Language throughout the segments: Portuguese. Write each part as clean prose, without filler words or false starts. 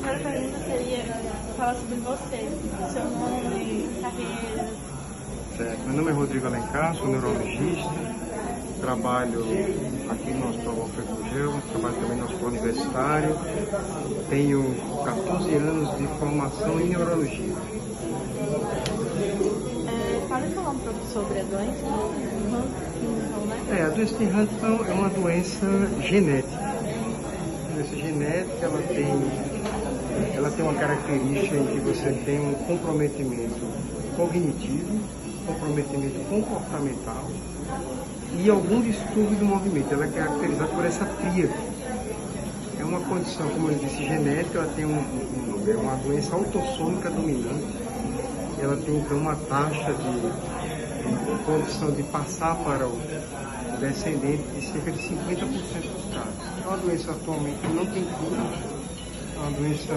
primeira pergunta seria falar sobre você, seu nome, carreira. Certo. Meu nome é Rodrigo Alencar, sou neurologista, trabalho aqui no Hospital Alfredo Gugel, trabalho também no Hospital Universitário, tenho 14 anos de formação em neurologia. Pode falar um pouco sobre a doença? Huntington, né? A doença de Huntington é uma doença genética. A doença genética ela tem uma característica em que você tem um comprometimento cognitivo, comprometimento comportamental e algum distúrbio do movimento. Ela é caracterizada por essa tríade. É uma condição, como eu disse, genética, ela tem é uma doença autossômica dominante. Ela tem então uma taxa de condição de passar para o descendente de cerca de 50% dos casos. É uma doença atualmente que não tem cura, é uma doença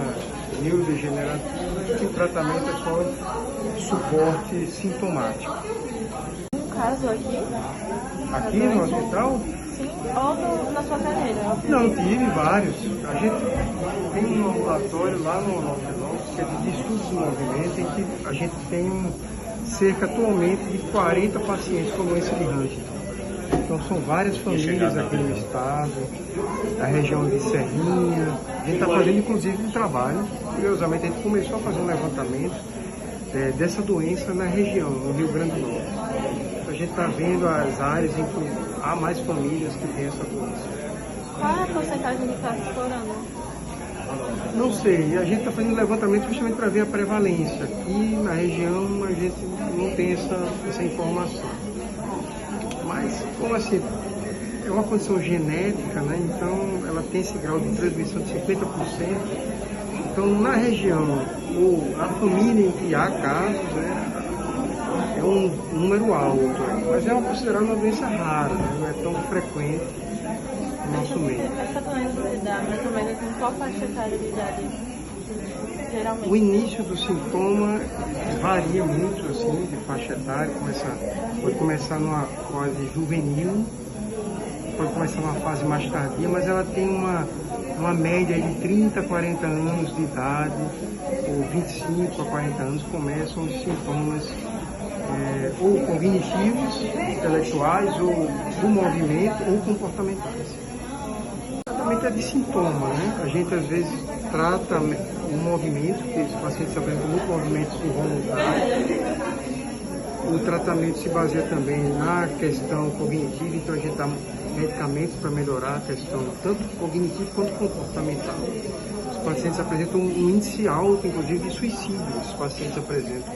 neurodegenerativa e o tratamento é só suporte sintomático. Um caso aqui? Aqui no hospital? Sim, ou na sua carreira? Não, tive vários. A gente tem um ambulatório lá no nosso que é de distúrbios do movimento, em que a gente tem cerca atualmente de 40 pacientes com doença de Huntington. Então são várias famílias aqui no estado, da região de Serrinha. A gente está fazendo inclusive um trabalho, curiosamente a gente começou a fazer um levantamento dessa doença na região, no Rio Grande do Norte. Então, a gente está vendo as áreas em que há mais famílias que têm essa doença. Qual é a porcentagem de casos por ano? Não sei, a gente está fazendo levantamento justamente para ver a prevalência. Aqui na região a gente não tem essa informação. Mas, como assim, é uma condição genética, né? Então ela tem esse grau de transmissão de 50%. Então na região, ou a família em que há casos, né, é um número alto, mas é considerada uma doença rara, né? Não é tão frequente no nosso meio. Essa doença se dá mais ou menos em qual faixa etária de idade? Geralmente. O início do sintoma varia muito assim, de faixa etária, pode começar numa fase juvenil, pode começar numa fase mais tardia, mas ela tem uma média de 30 a 40 anos de idade, ou 25 a 40 anos, começam os sintomas ou cognitivos, intelectuais, ou do movimento, ou comportamentais. O tratamento é de sintoma, né? A gente às vezes trata o movimento, porque os pacientes apresentam muito movimentos involuntários. O tratamento se baseia também na questão cognitiva, então a gente dá medicamentos para melhorar a questão tanto cognitiva quanto comportamental. Os pacientes apresentam um índice alto, inclusive, de suicídio, os pacientes apresentam.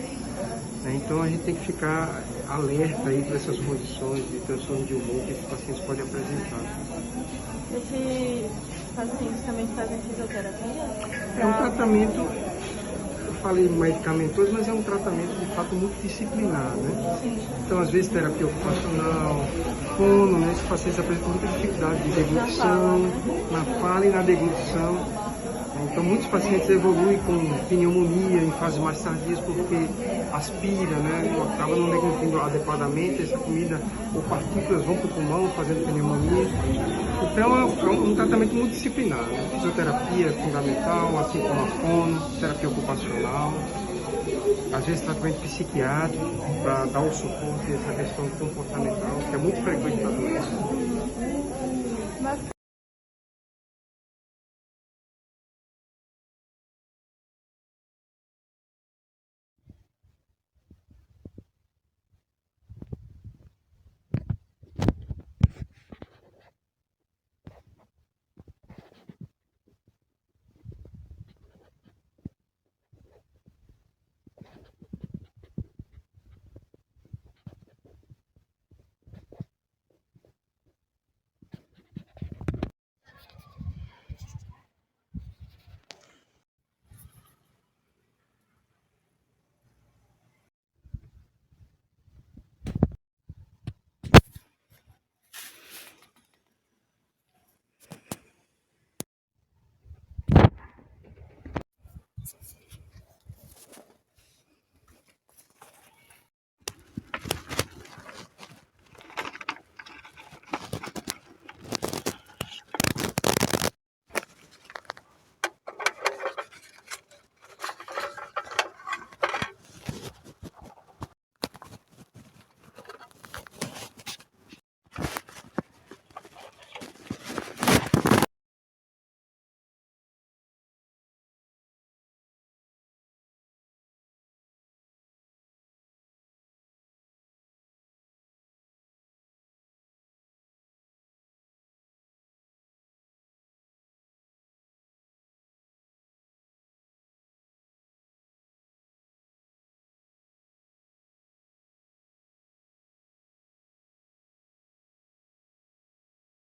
Então a gente tem que ficar alerta aí para essas condições de transtorno de humor que esses pacientes podem apresentar. Esses pacientes também fazem fisioterapia? É um tratamento, eu falei medicamentoso, mas é um tratamento de fato multidisciplinar, né? Sim. Então às vezes terapia ocupacional, fono, né? Esses pacientes apresentam muita dificuldade de deglutição, na fala e na deglutição. Então muitos pacientes evoluem com pneumonia em fases mais tardias porque aspira, né? Acaba não deglutindo adequadamente essa comida, ou partículas vão para o pulmão fazendo pneumonia. Então é um tratamento multidisciplinar, né? Fisioterapia é fundamental, assim como a fono, terapia ocupacional, às vezes tratamento psiquiátrico para dar o suporte a essa questão comportamental, que é muito frequente na doença.